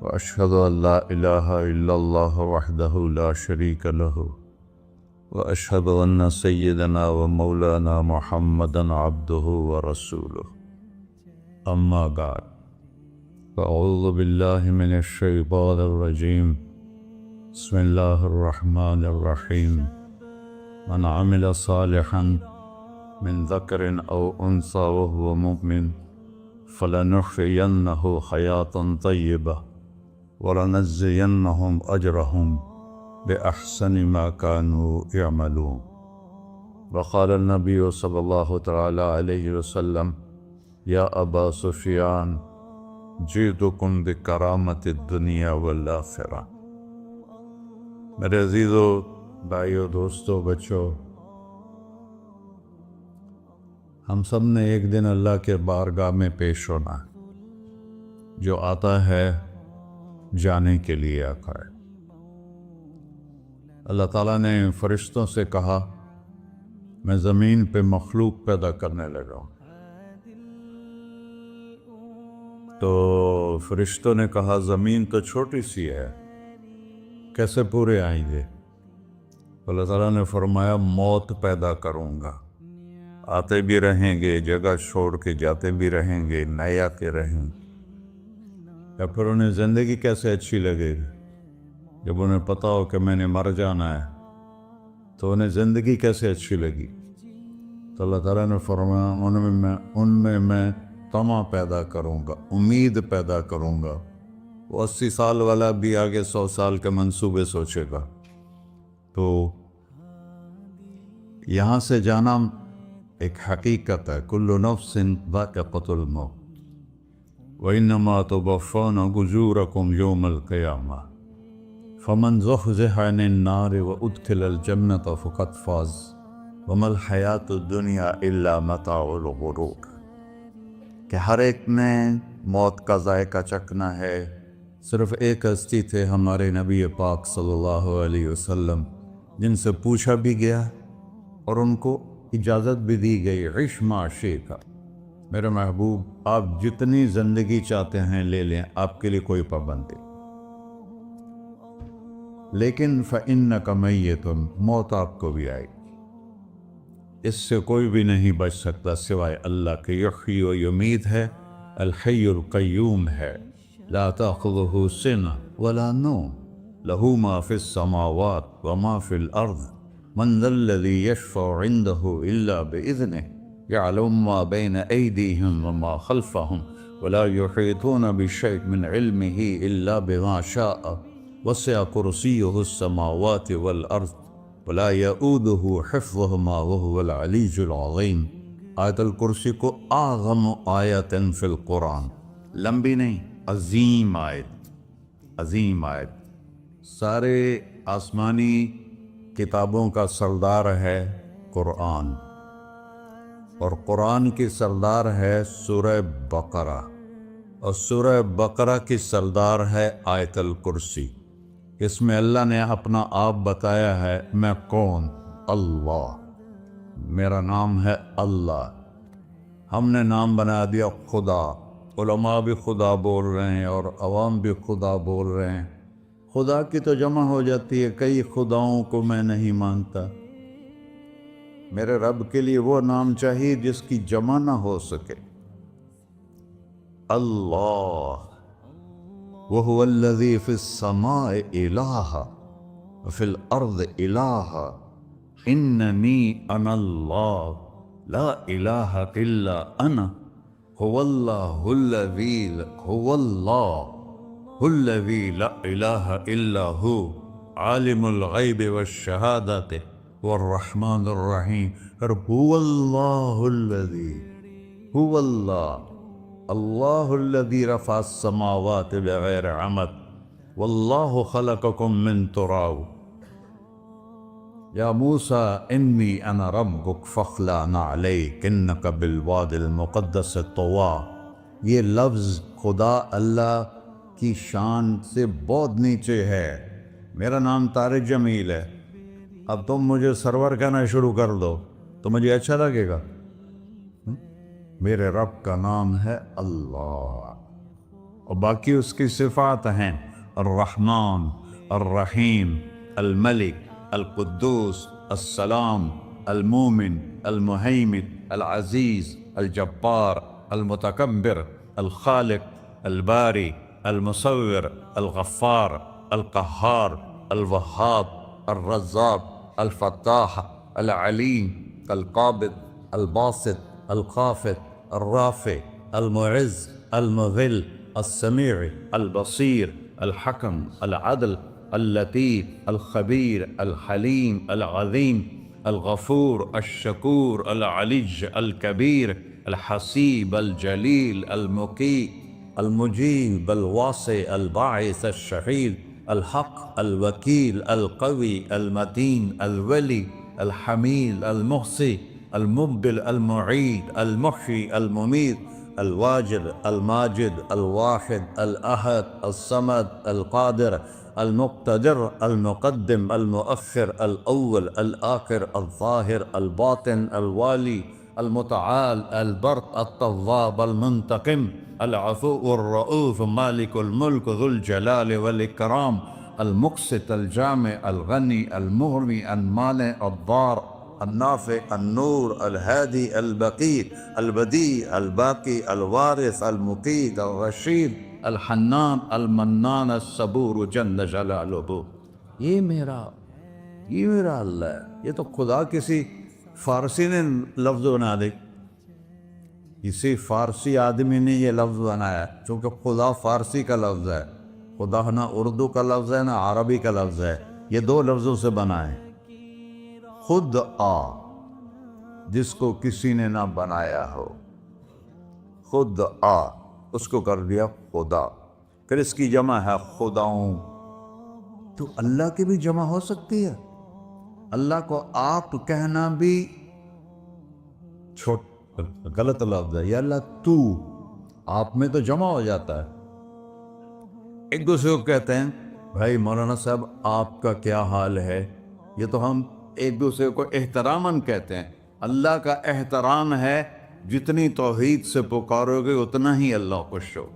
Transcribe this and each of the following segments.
وأشهد أن لا إله إلا الله وحده لا شريك له وأشهد أن سيدنا ومولانا محمدا عبده ورسوله أما بعد فأعوذ بالله من الشيطان الرجيم بسم الله الرحمن الرحيم من عمل صالحا من ذكر أو أنثى وهو مؤمن فلنحيينه حياة طيبة ولنجزينهم أجرهم بأحسن ما كانوا يعملون. وقال النبي صلى الله تعالى عليه وسلم يا أبا سفيان جئتكم بكرامة الدنيا والآخرة. میرے عزیزو، بھائیو، دوستو، بچو، ہم سب نے ایک دن اللہ کے بارگاہ میں پیش ہونا ہے۔ جو آتا ہے جانے کے لیے آتا ہے۔ اللہ تعالیٰ نے فرشتوں سے کہا میں زمین پہ مخلوق پیدا کرنے لگا ہوں۔ تو فرشتوں نے کہا زمین تو چھوٹی سی ہے، کیسے پورے آئیں گے؟ اللہ تعالیٰ نے فرمایا موت پیدا کروں گا، آتے بھی رہیں گے، جگہ چھوڑ کے جاتے بھی رہیں گے، نئے آتے رہیں گے۔ یا پھر انہیں زندگی کیسے اچھی لگے گی؟ جب انہیں پتا ہو کہ میں نے مر جانا ہے تو انہیں زندگی کیسے اچھی لگی؟ تو اللہ تعالیٰ نے فرمایا ان میں میں طمع پیدا کروں گا، امید پیدا کروں گا۔ وہ 80 سال والا بھی آگے 100 سال کے منصوبے سوچے گا۔ تو یہاں سے جانا ایک حقیقت ہے، کل نفس ذائقۃ الموت وَإِنَّمَا تُوَفَّوْنَ أُجُورَكُمْ يَوْمَ الْقِيَامَةِ فَمَنْ زُحْزِحَ عَنِ النَّارِ وَأُدْخِلَ الْجَنَّةَ فَقَدْ فَازَ وَمَا الْحَيَاةُ الدُّنْيَا إِلَّا مَتَاعُ الْغُرُورِ۔ کہ ہر ایک نے موت کا ذائقہ چکھنا ہے۔ صرف ایک ہستی تھے ہمارے نبی پاک صلی اللہ علیہ وسلم، جن سے پوچھا بھی گیا اور ان کو اجازت بھی دی گئی، عِش مَا شِئْتَ۔ میرے محبوب، آپ جتنی زندگی چاہتے ہیں لے لیں، آپ کے لیے کوئی پابندی، لیکن فَإِنَّكَ مَيِّتٌ، موت آپ کو بھی آئے گی۔ اس سے کوئی بھی نہیں بچ سکتا سوائے اللہ کے۔ یحیی و یمیت ہے، الحی القیوم ہے، لا تأخذہ سنۃ ولا نوم، لہ ما فی السماوات وما فی الارض، من ذا الذی یشفع عنده الا بإذنہ، يعلم ما بين أيديهم وما خلفهم ولا يحيطون بشيء من علمه إلا بما شاء، وسع كرسيه السماوات والأرض ولا يؤوده حفظهما وهو العلي العظيم۔ آیت الکرسی کو اعظم آیت فی القرآن، لمبی نہیں، عظیم آیت، عظیم آیت۔ سارے آسمانی کتابوں کا سردار ہے قرآن، اور قرآن کی سردار ہے سورہ بقرہ، اور سورہ بقرہ کی سردار ہے آیت الکرسی۔ اس میں اللہ نے اپنا آپ بتایا ہے، میں کون؟ اللہ، میرا نام ہے اللہ۔ ہم نے نام بنا دیا خدا۔ علماء بھی خدا بول رہے ہیں اور عوام بھی خدا بول رہے ہیں۔ خدا کی تو جمع ہو جاتی ہے، کئی خداؤں کو میں نہیں مانتا۔ میرے رب کے لیے وہ نام چاہیے جس کی جمع نہ ہو سکے۔ اللہ، وَهُوَ الَّذِي فِي السَّمَاءِ إِلَٰهٌ وَفِي الْأَرْضِ إِلَٰهٌ إِنَّنِي أَنَا اللَّهُ لَا إِلَٰهَ إِلَّا أَنَا هُوَ اللَّهُ الَّذِي لَا إِلَٰهَ إِلَّا هُوَ عَالِمُ الْغَيْبِ وَالشَّهَادَةِ والرحمن الرحیم۔ هو اللہ الذی، هو اللہ الذی رفع السماوات بغیر عمد واللہ خلقکم من تراب۔ یا موسیٰ انی انا ربک فاخلع نعلیک انک بالوادی المقدس طویٰ۔ یہ لفظ خدا اللہ کی شان سے بہت نیچے ہے۔ میرا نام طارق جمیل ہے، اب تم مجھے سرور کہنا شروع کر دو تو مجھے اچھا لگے گا؟ میرے رب کا نام ہے اللہ، اور باقی اس کی صفات ہیں الرحمن، الرحیم، الملک، القدوس، السلام، المومن، المہیمن، العزیز، الجبار، المتکبر، الخالق، الباری، المصور، الغفار، القہار، الوہاب، الرزاق، الفتاح، العلیم، القابض، الباسط، الخافض، الرافع، المعز، المذل، السمیع، البصیر، الحکم، العدل، اللطیف، الخبیر، الحلیم، العظیم، الغفور، الشکور، العلی، الکبیر، الحسیب، الجلیل، المقیت، المجیب، الواسع، الباعث، الشہید، الحق، الوکیل، القوی، المتین، الولی، الحمید، المحصی، المبدل، المعید، المحیی، المميت، الواجد، الماجد، الواحد، الأحد، الصمد، القادر، المقتدر، المقدم، المؤخر، الأول، الآخر، الظاهر، الباطن، الوالي، المتعال، البر، التواب، المنتقم، العفو، الرؤوف، مالك الملك، ذو الجلال والإكرام، المقسط، الجامع، الغني، المغني، المانع، الضار، النافع، النور، الهادي، البقي، البديع، الباقي، الوارث، المقيت، الرشيد، الحنان، المنان، الصبور جل جلالہ۔ یہ میرا اللہ ہے۔ یہ تو خدا کسی فارسی نے لفظ بنا دے، کسی فارسی آدمی نے یہ لفظ بنایا، چونکہ خدا فارسی کا لفظ ہے، خدا نہ اردو کا لفظ ہے نہ عربی کا لفظ ہے، یہ دو لفظوں سے بنا ہے۔ خود آ، جس کو کسی نے نہ بنایا ہو، خود آ، اس کو کر دیا خدا۔ پھر اس کی جمع ہے خداؤں، تو اللہ کی بھی جمع ہو سکتی ہے۔ اللہ کو آپ کہنا بھی غلط لفظ ہے، یا اللہ تو، آپ میں تو جمع ہو جاتا ہے۔ ایک دوسرے کو کہتے ہیں بھائی مولانا صاحب آپ کا کیا حال ہے، یہ تو ہم ایک دوسرے کو احتراماً کہتے ہیں۔ اللہ کا احترام ہے جتنی توحید سے پکارو گے اتنا ہی اللہ خوش ہو۔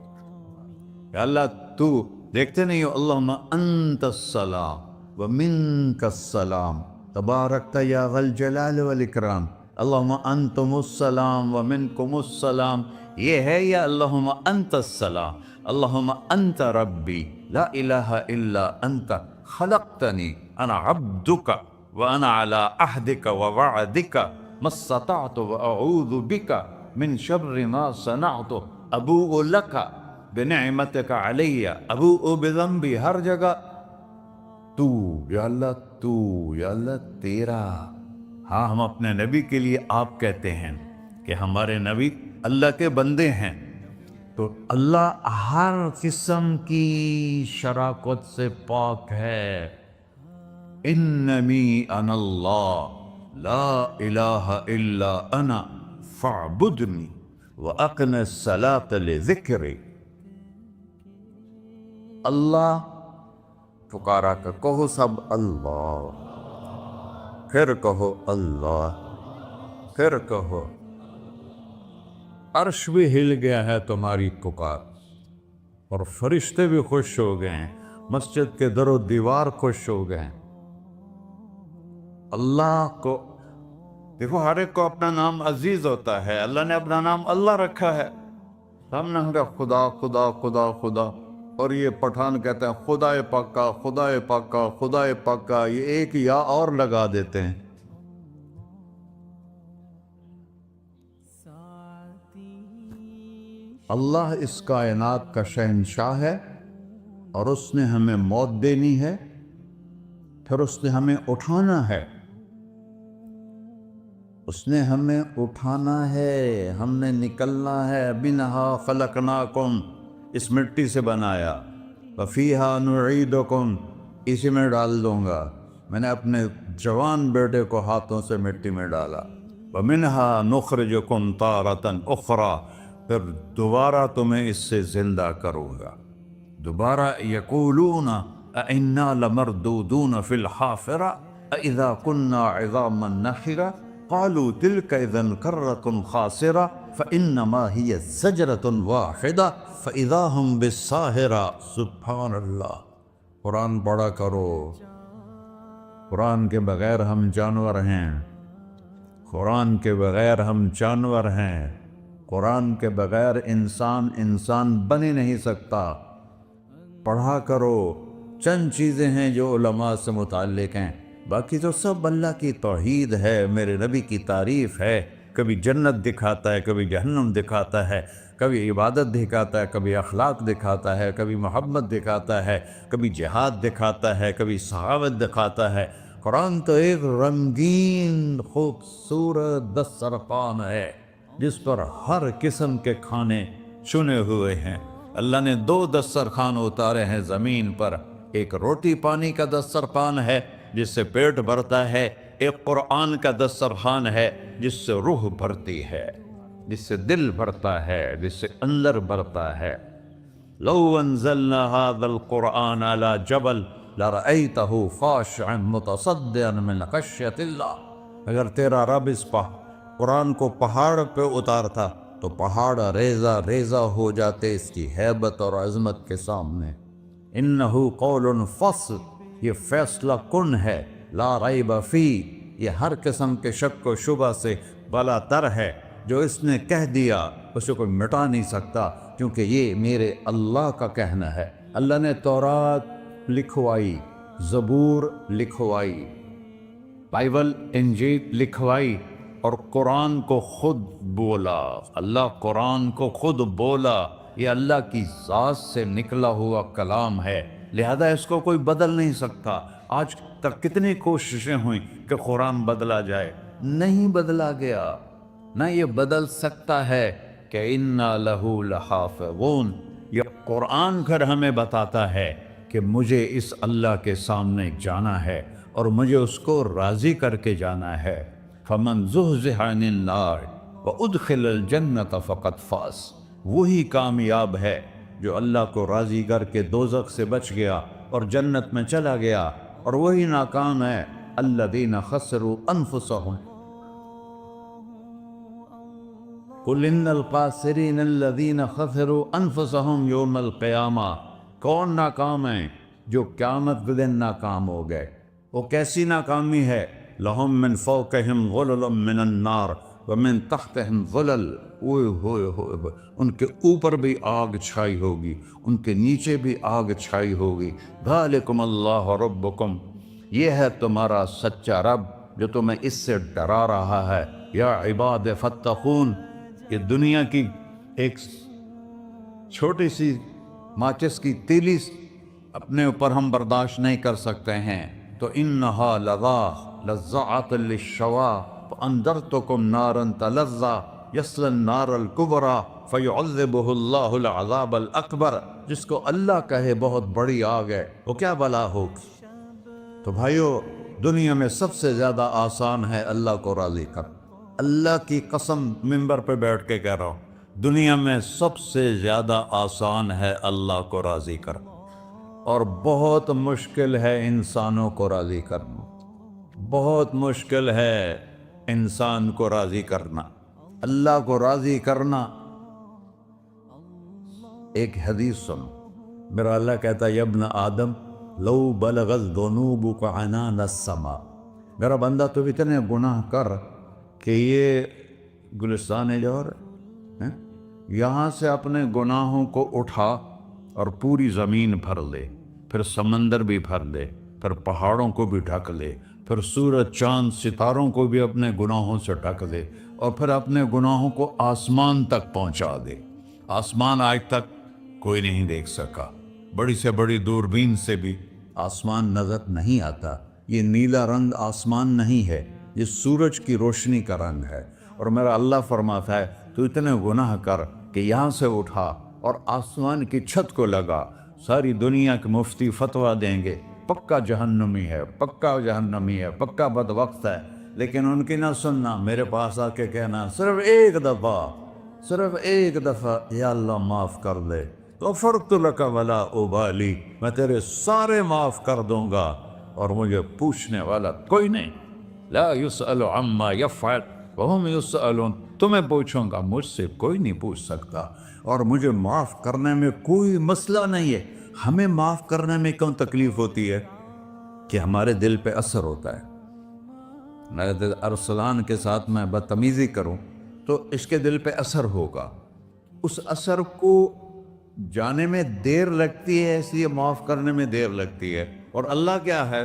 کہ اللہ تو، دیکھتے نہیں ہو اللہم انت السلام ومنک السلام تبارکت یا ذا الجلال والاکرام، اللہم انتم السلام ومنکم السلام، یہ ہے یا اللہم انت السلام، اللہم انت ربی لا الہ الا انت خلقتنی انا عبدک وانا علی عہدک ووعدک ما استطعت واعوذ بک من شر ما صنعت ابوء لک بنعمتک علی ابوء بذنبی، ہر جگہ تو، یا اللہ تو، یا اللہ تیرا۔ ہاں ہم اپنے نبی کے لیے آپ کہتے ہیں کہ ہمارے نبی اللہ کے بندے ہیں، تو اللہ ہر قسم کی شراکت سے پاک ہے۔ اننی انا اللہ لا الہ الا انا فاعبدنی واقم الصلاۃ لذکری۔ اللہ پکارا کر، کہو سب اللہ، پھر کہو اللہ، پھر کہو۔ عرش بھی ہل گیا ہے تمہاری پکار، اور فرشتے بھی خوش ہو گئے ہیں، مسجد کے در و دیوار خوش ہو گئے ہیں۔ اللہ کو دیکھو، ہر ایک کو اپنا نام عزیز ہوتا ہے، اللہ نے اپنا نام اللہ رکھا ہے۔ ہم نے کہا خدا خدا خدا خدا، اور یہ پٹھان کہتے ہیں خدا پاکا خدا پاکا خدا پاکا، یہ ایک یا اور لگا دیتے ہیں۔ اللہ اس کائنات کا شہنشاہ ہے، اور اس نے ہمیں موت دینی ہے، پھر اس نے ہمیں اٹھانا ہے، اس نے ہمیں اٹھانا ہے، ہم نے نکلنا ہے۔ منہا خلقناکم، اس مٹی سے بنایا، وفیہا نعیدکم، اسی میں ڈال دوں گا۔ میں نے اپنے جوان بیٹے کو ہاتھوں سے مٹی میں ڈالا۔ ومنہا نخرجکم تارۃ اخری، پھر دوبارہ تمہیں اس سے زندہ کروں گا۔ دوبارہ یقولون اِنَّا لَمَرْدُودُونَ فِي الْحَافِرَةِ أَإِذَا كُنَّا عِظَامًا نَخِرَةً، قالوا تلك اذن کرۃ خاسرہ فانما ہی زجرۃ واحدہ فاذا هم بالساہرہ۔ سبحان اللہ۔ قرآن پڑھا کرو، قرآن کے بغیر ہم جانور ہیں، قرآن کے بغیر ہم جانور ہیں، قرآن کے بغیر انسان بن ہی نہیں سکتا۔ پڑھا کرو۔ چند چیزیں ہیں جو علماء سے متعلق ہیں، باقی تو سب اللہ کی توحید ہے، میرے نبی کی تعریف ہے۔ کبھی جنت دکھاتا ہے، کبھی جہنم دکھاتا ہے، کبھی عبادت دکھاتا ہے، کبھی اخلاق دکھاتا ہے، کبھی محبت دکھاتا ہے، کبھی جہاد دکھاتا ہے، کبھی سخاوت دکھاتا ہے۔ قرآن تو ایک رنگین خوبصورت دسترخوان ہے جس پر ہر قسم کے کھانے چنے ہوئے ہیں۔ اللہ نے 2 دسترخوان اتارے ہیں زمین پر، ایک روٹی پانی کا دسترخوان ہے جس سے پیٹ بھرتا ہے، ایک قرآن کا دسترخوان ہے جس سے روح بھرتی ہے، جس سے دل بھرتا ہے، جس سے اندر بھرتا ہے۔ لو انزلنا هذا القرآن على جبل لرأيته خاشعا متصدعا من خشية اللہ۔ اگر تیرا رب اس قرآن کو پہاڑ پہ اتارتا تو پہاڑ ریزہ ریزہ ہو جاتے اس کی ہیبت اور عظمت کے سامنے۔ انہ قول فصل، یہ فیصلہ کن ہے، لا ریب فی، یہ ہر قسم کے شک و شبہ سے بلا تر ہے۔ جو اس نے کہہ دیا اسے کوئی مٹا نہیں سکتا، کیونکہ یہ میرے اللہ کا کہنا ہے۔ اللہ نے تورات لکھوائی، زبور لکھوائی، بائبل انجیل لکھوائی، اور قرآن کو خود بولا۔ اللہ قرآن کو خود بولا، یہ اللہ کی ذات سے نکلا ہوا کلام ہے، لہذا اس کو کوئی بدل نہیں سکتا۔ آج تک کتنی کوششیں ہوئیں کہ قرآن بدلا جائے، نہیں بدلا گیا، نہ یہ بدل سکتا ہے کہ اِنَّا لَهُ لَحَافِظُونَ۔ یہ قرآن پھر ہمیں بتاتا ہے کہ مجھے اس اللہ کے سامنے جانا ہے اور مجھے اس کو راضی کر کے جانا ہے۔ فَمَنْ زُحْزِحَ عَنِ النَّارِ وَأُدْخِلَ الْجَنَّةَ فَقَدْ فَازَ۔ وہی کامیاب ہے جو اللہ کو راضی کر کے دوزخ سے بچ گیا اور جنت میں چلا گیا، اور وہی ناکام ہے الَّذِينَ خَسِرُوا أَنفُسَهُمْ قُلْ إِنَّ الْخَاسِرِينَ الَّذِينَ خَسِرُوا أَنفُسَهُمْ يَوْمَ الْقِيَامَةِ۔ کون ناکام ہیں؟ جو قیامت کے دن ناکام ہو گئے۔ وہ کیسی ناکامی ہے؟ لَهُم مِّن فَوْقِهِمْ ظُلُلٌ مِّنَ النَّارِ وَمِن تَحْتِهِمْ ظُلَلٌ۔ ہوئے ان کے اوپر بھی آگ چھائی ہوگی، ان کے نیچے بھی آگ چھائی ہوگی۔ ذَلِكُمُ اللَّهُ رَبُّكُمْ، یہ ہے تمہارا سچا رب جو تمہیں اس سے ڈرا رہا ہے۔ یا عباد فاتقون، یہ دنیا کی ایک چھوٹی سی ماچس کی تیلی اپنے اوپر ہم برداشت نہیں کر سکتے ہیں، تو انہا لَذَّاعَةٌ لِلشَّوَىٰ فَأَنذَرْتُكُمْ نَارًا تَلَظَّىٰ يَصْلَى النَّارَ الْكُبْرَىٰ فَيُعَذِّبُهُ اللَّهُ الْعَذَابَ الْأَكْبَرَ۔ جس کو اللہ کہے بہت بڑی آگ ہے، وہ کیا بلا ہوگی؟ تو بھائیو، دنیا میں سب سے زیادہ آسان ہے اللہ کو راضی کر۔ اللہ کی قسم منبر پہ بیٹھ کے کہہ رہا ہوں، دنیا میں سب سے زیادہ آسان ہے اللہ کو راضی کر، اور بہت مشکل ہے انسانوں کو راضی کرنا، بہت مشکل ہے انسان کو راضی کرنا۔ اللہ کو راضی کرنا، ایک حدیث سنو، میرا اللہ کہتا ہے یا ابن آدم لو بلغت ذنوبک عنان السماء، میرا بندہ تو اتنے گناہ کر کہ یہ گلستان جوہر ہے، یہاں سے اپنے گناہوں کو اٹھا اور پوری زمین بھر لے، پھر سمندر بھی بھر لے، پھر پہاڑوں کو بھی ڈھک لے، پھر سورج چاند ستاروں کو بھی اپنے گناہوں سے ڈھک دے، اور پھر اپنے گناہوں کو آسمان تک پہنچا دے۔ آسمان آج تک کوئی نہیں دیکھ سکا، بڑی سے بڑی دوربین سے بھی آسمان نظر نہیں آتا۔ یہ نیلا رنگ آسمان نہیں ہے، یہ سورج کی روشنی کا رنگ ہے۔ اور میرا اللہ فرماتا ہے تو اتنے گناہ کر کہ یہاں سے اٹھا اور آسمان کی چھت کو لگا، ساری دنیا کے مفتی فتویٰ دیں گے پکا جہنمی ہے، پکا جہنمی ہے، پکا بدبخت ہے، لیکن ان کی نہ سننا، میرے پاس آ کے کہنا صرف ایک دفعہ یا اللہ معاف کر دے، غفرت لک ولا ابالی، میں تیرے سارے معاف کر دوں گا اور مجھے پوچھنے والا کوئی نہیں۔ لا يسأل عما يفعل وهم يسألون. تمہیں پوچھوں گا، مجھ سے کوئی نہیں پوچھ سکتا، اور مجھے معاف کرنے میں کوئی مسئلہ نہیں ہے. ہمیں معاف کرنے میں کیوں تکلیف ہوتی ہے؟ کہ ہمارے دل پہ اثر ہوتا ہے. میرے ارسلان کے ساتھ میں بدتمیزی کروں تو اس کے دل پہ اثر ہوگا، اس اثر کو جانے میں دیر لگتی ہے، اس لیے معاف کرنے میں دیر لگتی ہے. اور اللہ کیا ہے؟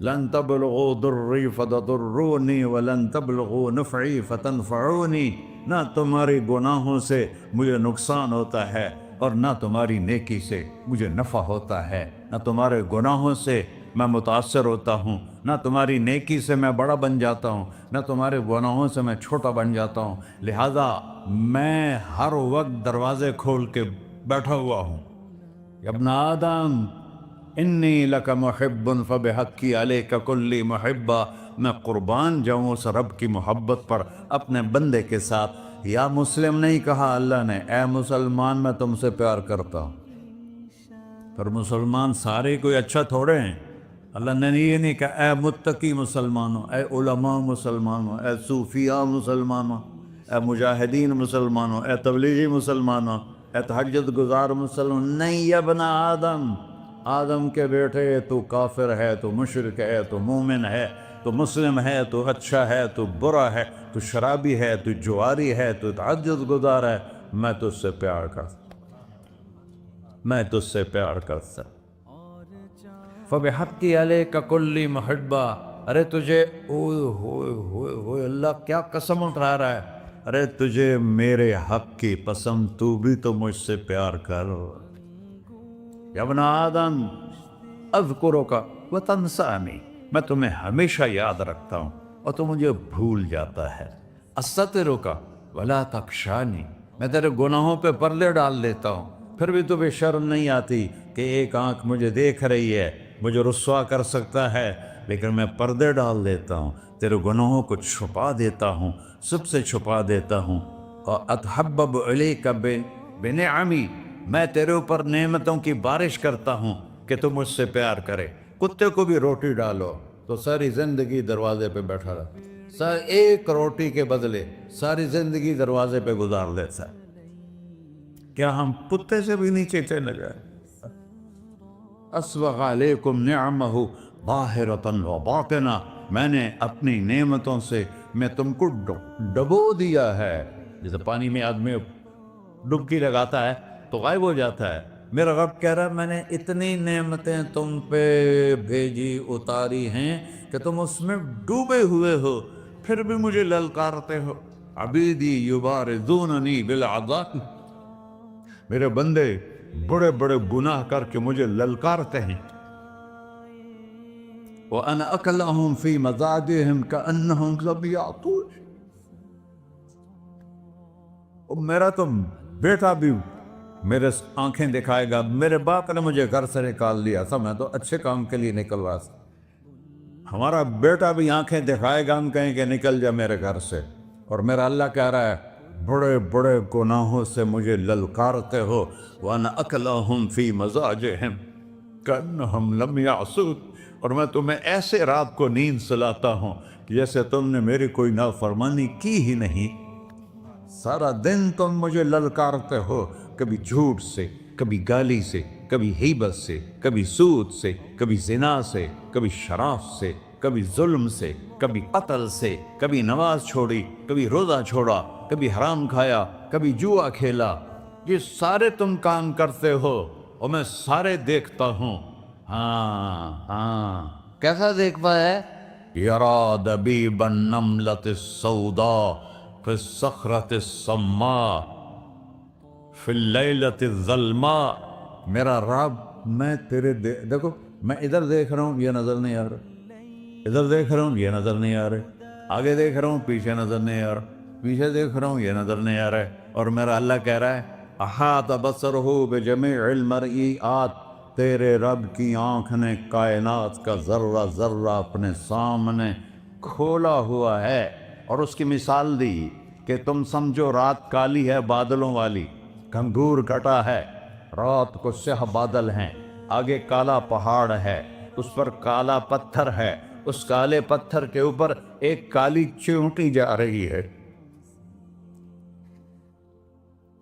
لن تبلغوا ضرری فتضرونی ولن تبلغوا نفعی فتنفعونی. نہ تمہاری گناہوں سے مجھے نقصان ہوتا ہے اور نہ تمہاری نیکی سے مجھے نفع ہوتا ہے. نہ تمہارے گناہوں سے میں متاثر ہوتا ہوں، نہ تمہاری نیکی سے میں بڑا بن جاتا ہوں، نہ تمہارے گناہوں سے میں چھوٹا بن جاتا ہوں. لہذا میں ہر وقت دروازے کھول کے بیٹھا ہوا ہوں. یا ابن آدم انی لک محب فبحقی علیک کلی محبہ. میں قربان جاؤں اس رب کی محبت پر اپنے بندے کے ساتھ. یا مسلم نہیں کہا اللہ نے، اے مسلمان میں تم سے پیار کرتا ہوں. پر مسلمان سارے کوئی اچھا تھوڑے ہیں. اللہ نے یہ نہیں کہا اے متقی مسلمانوں، اے علماء مسلمانوں، اے صوفیاء مسلمانوں، اے مجاہدین مسلمانوں، اے تبلیغی مسلمانوں، اے تہجد گزار مسلمان. نہیں یا ابن آدم، آدم کے بیٹے، تو کافر ہے، تو مشرک ہے، تو مومن ہے، تو مسلم ہے، تو اچھا ہے، تو برا ہے، تو شرابی ہے، تو جواری ہے، تو تہجد گزار ہے. میں تجھ سے پیار کرتا، میں تجھ سے پیار کرتا. فبحقی علیک کلی محبہ. ارے تجھے اوئے ہوئے ہوئے ہوئے، اللہ کیا قسم اٹھا رہا ہے. ارے تجھے میرے حق کی قسم، تو بھی تو مجھ سے پیار کر. یا ابن آدم اذکرک وتنسانی. میں تمہیں ہمیشہ یاد رکھتا ہوں اور تو مجھے بھول جاتا ہے. استترک ولا تخشانی. میں تیرے گناہوں پہ پردے ڈال دیتا ہوں، پھر بھی تمہیں شرم نہیں آتی کہ ایک آنکھ مجھے دیکھ رہی ہے، مجھے رسوا کر سکتا ہے، لیکن میں پردے ڈال دیتا ہوں، تیرے گناہوں کو چھپا دیتا ہوں، سب سے چھپا دیتا ہوں. اور اتحبب الیک بنعمی. میں تیرے اوپر نعمتوں کی بارش کرتا ہوں کہ تم مجھ سے پیار کرے. کتے کو بھی روٹی ڈالو تو ساری زندگی دروازے پہ بیٹھا رہا، ایک روٹی کے بدلے ساری زندگی دروازے پہ گزار دیتا ہے. کیا ہم کتے سے بھی نیچے چلے جائیں؟ اسبغ علیکم نعمہ ظاہرۃ وباطنہ. میں نے اپنی نعمتوں سے میں تم کو ڈبو دیا ہے. جیسے پانی میں آدمی ڈبکی لگاتا ہے تو غائب ہو جاتا ہے. میرا رب کہہ رہا ہے میں نے اتنی نعمتیں تم پہ بھیجی، اتاری ہیں کہ تم اس میں ڈوبے ہوئے ہو، پھر بھی مجھے للکارتے ہو. عبیدی یبارزوننی بالعذاب. میرے بندے بڑے بڑے گناہ کر کے مجھے للکارتے ہیں. وَأَنَا أَكْلَهُمْ فِي مَزَاجِهِمْ كَأَنَّهُمْ لَمْ يَعْطُونِ. میرا تو بیٹا بھی میرے آنکھیں دکھائے گا. میرے باپ نے مجھے گھر سے نکال دیا تھا، میں تو اچھے کام کے لیے نکل رہا تھا. ہمارا بیٹا بھی آنکھیں دکھائے گا، ہم کہیں کہ نکل جا میرے گھر سے. اور میرا اللہ کہہ رہا ہے بڑے بڑے گناہوں سے مجھے للکارتے ہو. وَأَنَا أَكْلَهُمْ فِي مَزَاجِهِمْ كَأَنَّهُمْ لَمْ يَعْصُونِ. اور میں تمہیں ایسے رات کو نیند سلاتا ہوں کہ جیسے تم نے میری کوئی نافرمانی کی ہی نہیں. سارا دن تم مجھے للکارتے ہو، کبھی جھوٹ سے، کبھی گالی سے، کبھی غیبت سے، کبھی سود سے، کبھی زنا سے، کبھی شراب سے، کبھی ظلم سے، کبھی قتل سے، کبھی نماز چھوڑی، کبھی روزہ چھوڑا، کبھی حرام کھایا، کبھی جوا کھیلا. یہ سارے تم کام کرتے ہو اور میں سارے دیکھتا ہوں. ہاں ہاں، کیسا دیکھ پایا؟ یرا دبیب النملۃ السوداء فی الصخرۃ الصماء فی اللیلۃ الظلماء. میرا رب میں تیرے دیکھو، میں ادھر دیکھ رہا ہوں یہ نظر نہیں آ رہا، ادھر دیکھ رہا ہوں یہ نظر نہیں آ رہا، آگے دیکھ رہا ہوں پیچھے نظر نہیں آ رہا، پیچھے دیکھ رہا ہوں یہ نظر نہیں آ رہا ہے. اور میرا اللہ کہہ رہا ہے احاط بصرہ بجمیع المرئیات. تیرے رب کی آنکھ نے کائنات کا ذرہ ذرہ اپنے سامنے کھولا ہوا ہے. اور اس کی مثال دی کہ تم سمجھو رات کالی ہے بادلوں والی، گھنگور گھٹا ہے، رات کو سیاہ بادل ہیں، آگے کالا پہاڑ ہے، اس پر کالا پتھر ہے، اس کالے پتھر کے اوپر ایک کالی چیونٹی جا رہی ہے،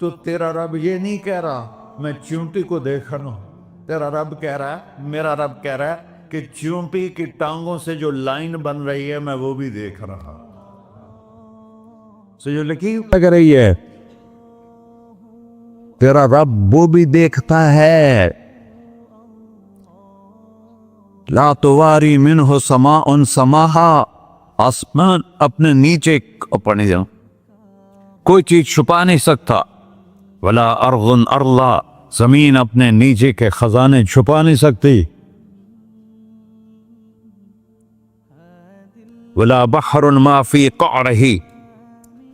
تو تیرا رب یہ نہیں کہہ رہا میں چیونٹی کو دیکھ رہا ہوں، تیرا رب کہہ رہا ہے، میرا رب کہہ رہا ہے کہ چیونٹی کی ٹانگوں سے جو لائن بن رہی ہے میں وہ بھی دیکھ رہا ہوں، جو لکیر لگ رہی ہے تیرا رب وہ بھی دیکھتا ہے۔ لا تواری منہ سماء سماہا، آسمان اپنے نیچے پڑھنے جاؤں کوئی چیز چھپا نہیں سکتا، ولا ارض ارضا، زمین اپنے نیچے کے خزانے چھپا نہیں سکتی، ولا بحر ما فی قعرہ،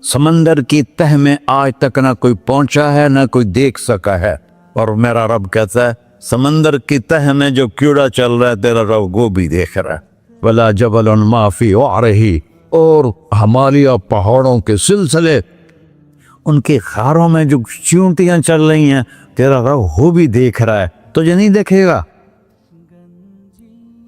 سمندر کی تہ میں آج تک نہ کوئی پہنچا ہے نہ کوئی دیکھ سکا ہے، اور میرا رب کہتا ہے سمندر کی تہ میں جو کیڑا چل رہا ہے تیرا رب وہ بھی دیکھ رہا ہے، ولا جبل ما فی وعرہ، اور ہمالیہ پہاڑوں کے سلسلے ان کے خاروں میں جو چیونٹیاں چل رہی ہیں تیرا رب وہ بھی دیکھ رہا ہے، تجھے نہیں دیکھے گا؟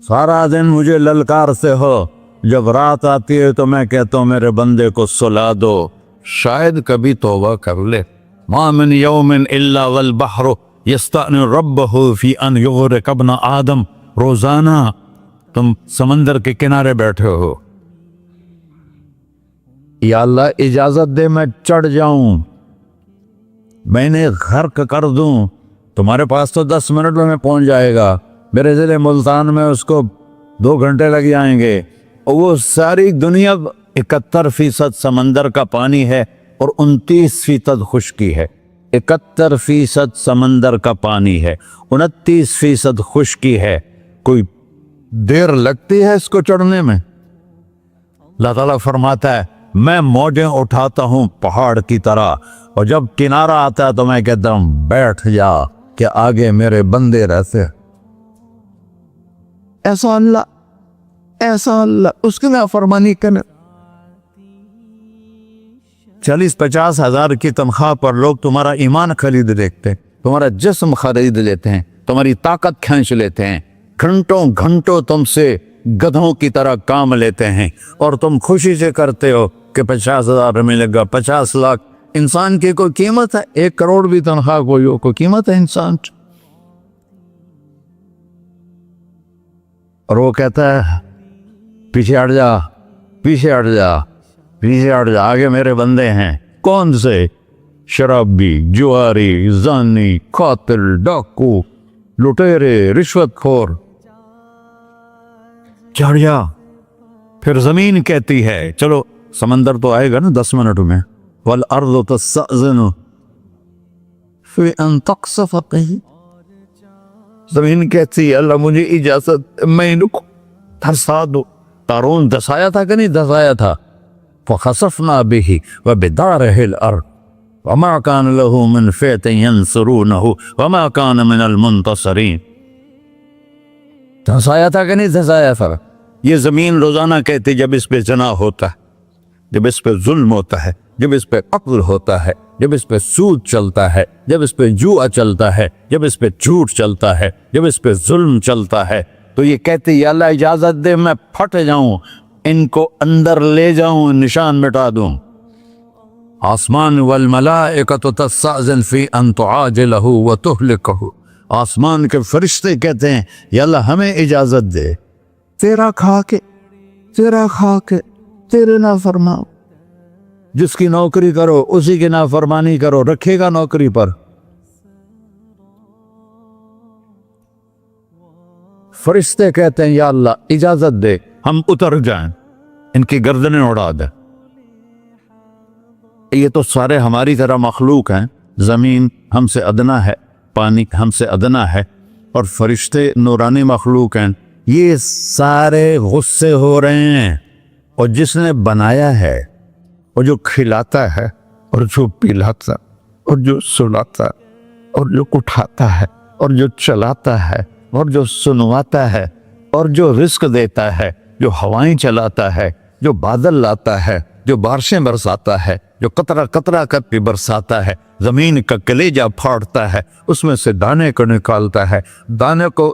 سارا دن مجھے للکار سے ہو، جب رات آتی ہے تو میں کہتا ہوں میرے بندے کو سلا دو، شاید کبھی توبہ کر لے۔ ما من یوم الا والبحر یستأن ربہ فی ان یغرق ابن آدم، روزانہ تم سمندر کے کنارے بیٹھے ہو، یا اللہ اجازت دے میں چڑھ جاؤں، میں نے غرق کر دوں، تمہارے پاس تو 10 منٹ میں پہنچ جائے گا، میرے ضلع ملتان میں اس کو 2 گھنٹے لگ جائیں گے، اور وہ ساری دنیا 71% سمندر کا پانی ہے اور 29% خشکی ہے، 71% سمندر کا پانی ہے، 29% خشکی ہے، کوئی دیر لگتی ہے اس کو چڑھنے میں؟ اللہ تعالیٰ فرماتا ہے میں موجیں اٹھاتا ہوں پہاڑ کی طرح، اور جب کنارہ آتا ہے تو میں کہتا ہوں بیٹھ جا کہ آگے میرے بندے رہتے۔ ایسا اللہ اس کی نافرمانی کرنے، 40-50 ہزار کی تنخواہ پر لوگ تمہارا ایمان خرید لیتے ہیں، تمہارا جسم خرید لیتے ہیں، تمہاری طاقت کھینچ لیتے ہیں، گھنٹوں تم سے گدھوں کی طرح کام لیتے ہیں، اور تم خوشی سے کرتے ہو کہ 50,000 ملے گا، 50 لاکھ۔ انسان کی کوئی قیمت ہے؟ 1 کروڑ بھی تنخواہ کوئی قیمت ہے انسان؟ اور وہ کہتا ہے پیچھے ہٹ جا، پیچھے ہٹ جا، پیچھے ہٹ جا، آگے میرے بندے ہیں۔ کون سے؟ شرابی، جواری، زانی، قاتل، ڈاکو، لٹیرے، رشوت خور، چڑھ جا۔ پھر زمین کہتی ہے چلو سمندر تو آئے گا نا 10 منٹ میں، والارض تستأذن فی ان تقصف قیل، زمین کہتی ہے اللہ مجھے اجازت، میں ان کو دھسا دو۔ قارون دھسایا تھا کہ نہیں دھسایا تھا؟ فخسفنا به وبداره الارض وما كان له من فئة ينصرونه وما كان من المنتصرين، دھسایا تھا کہ نہیں دھسایا تھا؟ یہ زمین روزانہ کہتی جب اس پہ زنا ہوتا ہے، جب اس پہ ظلم ہوتا ہے، جب اس پہ قتل ہوتا ہے، جب اس پہ سود چلتا ہے، جب اس پہ جوا چلتا ہے، جب اس پہ جھوٹ چلتا ہے، جب اس پہ ظلم چلتا ہے، تو یہ کہتے یا اللہ اجازت دے میں پھٹ جاؤں، ان کو اندر لے جاؤں، نشان مٹا دوں۔ آسمان والملائکۃ تستأذن فی ان تعاجلہ وتہلکہ، آسمان کے فرشتے کہتے ہیں یا اللہ ہمیں اجازت دے، تیرا کھا کے تیرے نافرمان، جس کی نوکری کرو اسی کی نافرمانی کرو، رکھے گا نوکری پر؟ فرشتے کہتے ہیں یا اللہ اجازت دے ہم اتر جائیں، ان کی گردنیں اڑا دے۔ یہ تو سارے ہماری طرح مخلوق ہیں، زمین ہم سے ادنا ہے، پانی ہم سے ادنا ہے، اور فرشتے نورانی مخلوق ہیں، یہ سارے غصے ہو رہے ہیں، اور جس نے بنایا ہے اور جو کھلاتا ہے اور جو پلاتا اور جو سلاتا اور جو اٹھاتا ہے اور جو چلاتا ہے اور جو سنواتا ہے اور جو رزق دیتا ہے، جو ہوائیں چلاتا ہے، جو بادل لاتا ہے، جو بارشیں برساتا ہے، جو قطرہ قطرہ کر کے برساتا ہے، زمین کا کلیجہ پھاڑتا ہے، اس میں سے دانے کو نکالتا ہے، دانے کو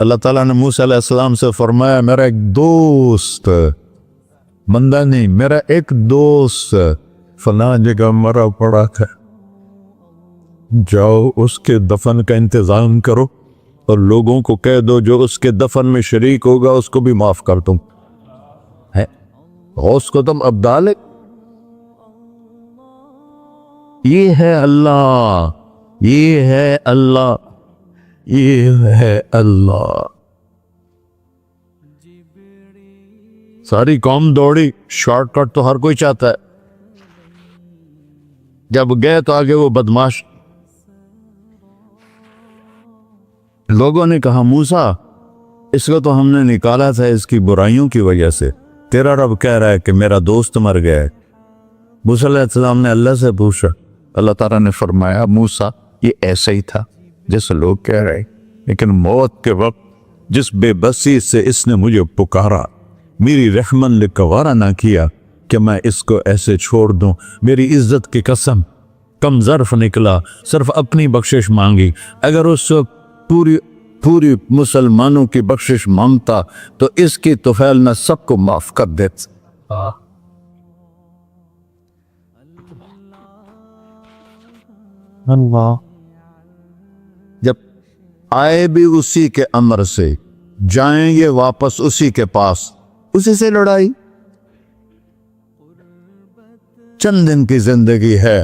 اللہ تعالیٰ نے موسیٰ علیہ السلام سے فرمایا میرا ایک دوست، بندہ نہیں، میرا ایک دوست فلاں جگہ مرا پڑا تھا، جاؤ اس کے دفن کا انتظام کرو اور لوگوں کو کہہ دو جو اس کے دفن میں شریک ہوگا اس کو بھی معاف کر دوں۔ غوث کو تم ابدال ہے، یہ ہے اللہ، یہ ہے اللہ، یہ ہے اللہ۔ ساری قوم دوڑی، شارٹ کٹ تو ہر کوئی چاہتا ہے، جب گئے تو آگے وہ بدماش لوگوں نے کہا موسیٰ اس کو تو ہم نے نکالا تھا اس کی برائیوں کی وجہ سے، تیرا رب کہہ رہا ہے کہ میرا دوست مر گیا ہے۔ موسیٰ علیہ السلام نے اللہ سے پوچھا، اللہ تعالیٰ نے فرمایا موسیٰ یہ ایسا ہی تھا جیسے لوگ کہہ رہے، لیکن موت کے وقت جس بے بسی سے اس نے مجھے پکارا، میری رحمن نے گوارا نہ کیا کہ میں اس کو ایسے چھوڑ دوں، میری عزت کی قسم کم ظرف نکلا، صرف اپنی بخشش مانگی، اگر اس وقت پوری مسلمانوں کی بخشش مانگتا تو اس کی طفیل نہ سب کو معاف کر دیتا۔ اللہ جب آئے بھی اسی کے امر سے، جائیں گے واپس اسی کے پاس، اسی سے لڑائی۔ چند دن کی زندگی ہے،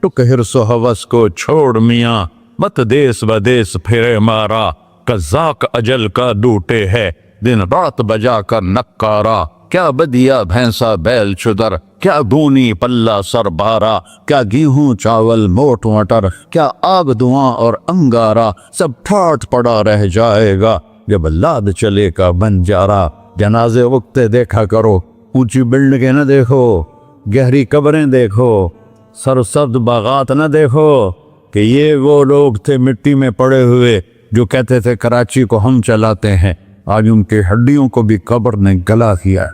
ٹک حرص و ہوس کو چھوڑ میاں، مت دیس بدیس پھرے مارا، قزاق اجل کا ڈوٹے ہے، دن رات بجا کر نکارا، کیا بدیا بھینسا بیل چدر، کیا گونی پلہ سر بارا، کیا گیہوں چاول موٹ مٹر، کیا آگ دھواں اور انگارا، سب ٹھاٹ پڑا رہ جائے گا جب لاد چلے کا بنجارا۔ جنازے وقتے دیکھا کرو، اونچی بلڈنگیں نہ دیکھو، گہری قبریں دیکھو، سرسبز باغات نہ دیکھو کہ یہ وہ لوگ تھے مٹی میں پڑے ہوئے جو کہتے تھے کراچی کو ہم چلاتے ہیں، آج ان کے ہڈیوں کو بھی قبر نے گلا کیا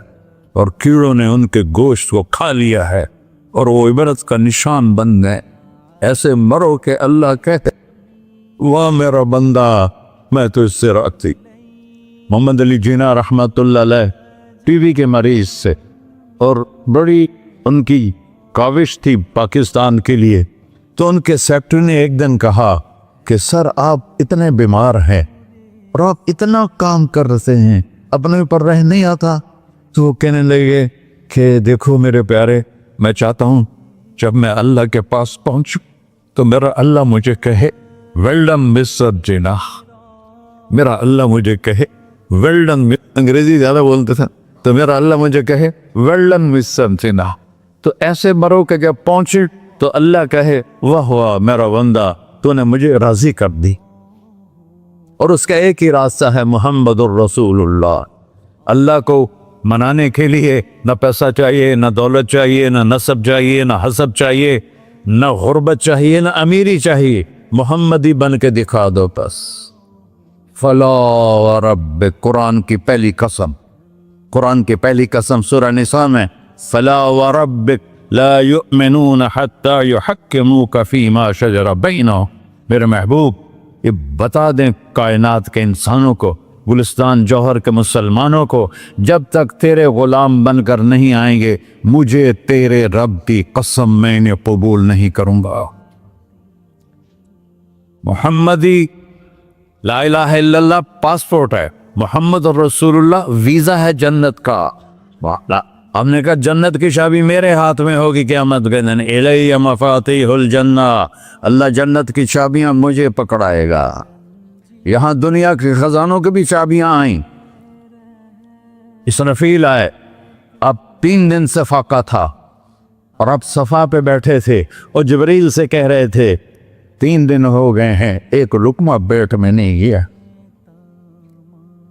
اور کیڑوں نے ان کے گوشت کو کھا لیا ہے اور وہ عبرت کا نشان بن گئے۔ ایسے مرو کہ اللہ کہتے واہ میرا بندہ میں تو اس سے راضی۔ محمد علی جناح رحمت اللہ علیہ ٹی وی کے مریض سے، اور بڑی ان کی کاوش تھی پاکستان کے لیے، تو ان کے سیکٹری نے ایک دن کہا کہ سر آپ اتنے بیمار ہیں اور آپ اتنا کام کر رہے ہیں، اپنے اوپر رہ نہیں آتا؟ تو وہ کہنے لگے کہ دیکھو میرے پیارے، میں چاہتا ہوں جب میں اللہ کے پاس پہنچوں تو میرا اللہ مجھے کہے ویل ڈن مسٹر جناح، میرا اللہ مجھے کہے ویل ڈن، انگریزی زیادہ بولتے تھے تو میرا اللہ مجھے کہے ویل ڈن مسٹر جناح۔ تو ایسے مرو کہ جب پہنچے تو اللہ کہے واہ واہ میرا بندہ تو نے مجھے راضی کر دی۔ اور اس کا ایک ہی راستہ ہے محمد الرسول اللہ۔ اللہ کو منانے کے لیے نہ پیسہ چاہیے، نہ دولت چاہیے، نہ نسب چاہیے، نہ حسب چاہیے، نہ غربت چاہیے، نہ امیری چاہیے، محمدی بن کے دکھا دو بس۔ فلا وربک، قرآن کی پہلی قسم، قرآن کی پہلی قسم سورہ نساء میں، فلا وربک لا یؤمنون حتی یحکموک فیما شجر بینہم۔ میرے محبوب یہ بتا دیں کائنات کے انسانوں کو، گلستان جوہر کے مسلمانوں کو، جب تک تیرے غلام بن کر نہیں آئیں گے مجھے تیرے رب کی قسم میں انہیں قبول نہیں کروں گا۔ محمدی لا الہ الا اللہ پاسپورٹ ہے، محمد رسول اللہ ویزا ہے جنت کا۔ ہم نے کہا جنت کی چابی میرے ہاتھ میں ہوگی قیامت کے دن، الی مفاتیح الجنہ، اللہ جنت کی چابیاں مجھے پکڑائے گا۔ یہاں دنیا کے خزانوں کی بھی چابیاں آئیں۔ اسرافیل آئے، اب 3 دن سے فاقہ تھا اور اب صفا پہ بیٹھے تھے اور جبریل سے کہہ رہے تھے 3 دن ہو گئے ہیں ایک لقمہ پیٹ میں نہیں گیا،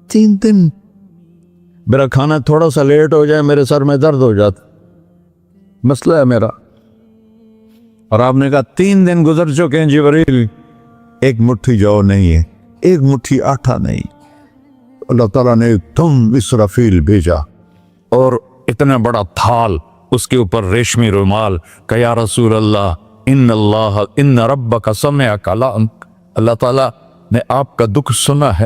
3 دن میرا کھانا تھوڑا سا لیٹ ہو جائے میرے سر میں درد ہو جاتا، مسئلہ ہے میرا۔ اور آپ نے کہا 3 دن گزر چکے ہیں جبریل، ایک مٹھی جو نہیں ہے، ایک مٹھی آٹا نہیں۔ اللہ تعالیٰ نے تم اسرافیل بھیجا اور اتنا بڑا تھال، اس کے اوپر ریشمی رومال، کہ یا رسول اللہ ان ربک سمع کلامک، اللہ تعالیٰ نے آپ کا دکھ سنا ہے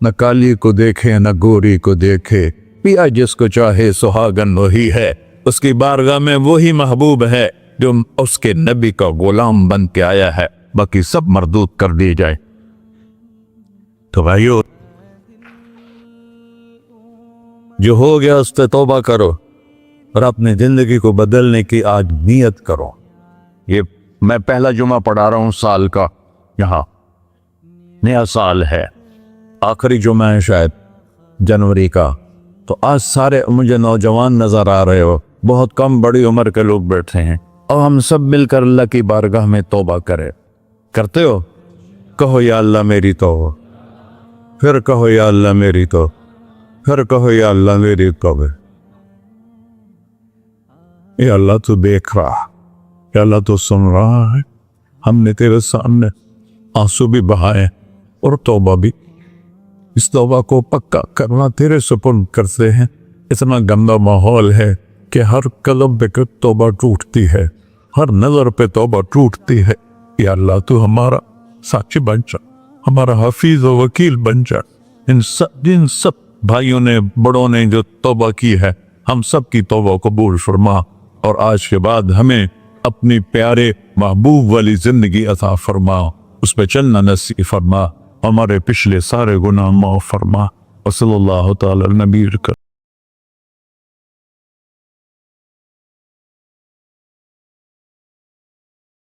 نہ کالی کو دیکھے نہ گوری کو دیکھے، پیا جس کو چاہے سہاگن وہی ہے، اس کی بارگاہ میں وہی محبوب ہے جو اس کے نبی کا غلام بن کے آیا ہے، باقی سب مردود کر دی جائے۔ تو بھائیو، جو ہو گیا اس سے توبہ کرو اور اپنی زندگی کو بدلنے کی آج نیت کرو۔ یہ میں پہلا جمعہ پڑھا رہا ہوں سال کا، یہاں نیا سال ہے، آخری جمعہ ہے شاید جنوری کا، تو آج سارے مجھے نوجوان نظر آ رہے ہو، بہت کم بڑی عمر کے لوگ بیٹھے ہیں، اور ہم سب مل کر اللہ کی بارگاہ میں توبہ کرتے ہو؟ کہو یا اللہ میری توبہ، پھر کہو یا اللہ میری توبہ، پھر کہو یا اللہ میری توبہ۔ یا اللہ تو دیکھ رہا، یا اللہ تو سن رہا ہے، ہم نے تیرے سامنے آنسو بھی بہائے اور توبہ بھی، اس توبہ کو پکا کرنا تیرے سپرد کرتے ہیں۔ اتنا گندا ماحول ہے کہ ہر قلب پہ توبہ ٹوٹتی ہے، ہر نظر پہ توبہ ٹوٹتی ہے۔ یا اللہ تو ہمارا ساتھی بن جا، ہمارا حفیظ و وکیل بن جا۔ جن سب بھائیوں نے بڑوں نے جو توبہ کی ہے، ہم سب کی توبہ قبول فرما، اور آج کے بعد ہمیں اپنی پیارے محبوب والی زندگی عطا فرما، اس پہ چلنا نصیب فرما، ہمارے پچھلے سارے گناہ معاف فرما۔ وصلی اللہ تعالی علی نبی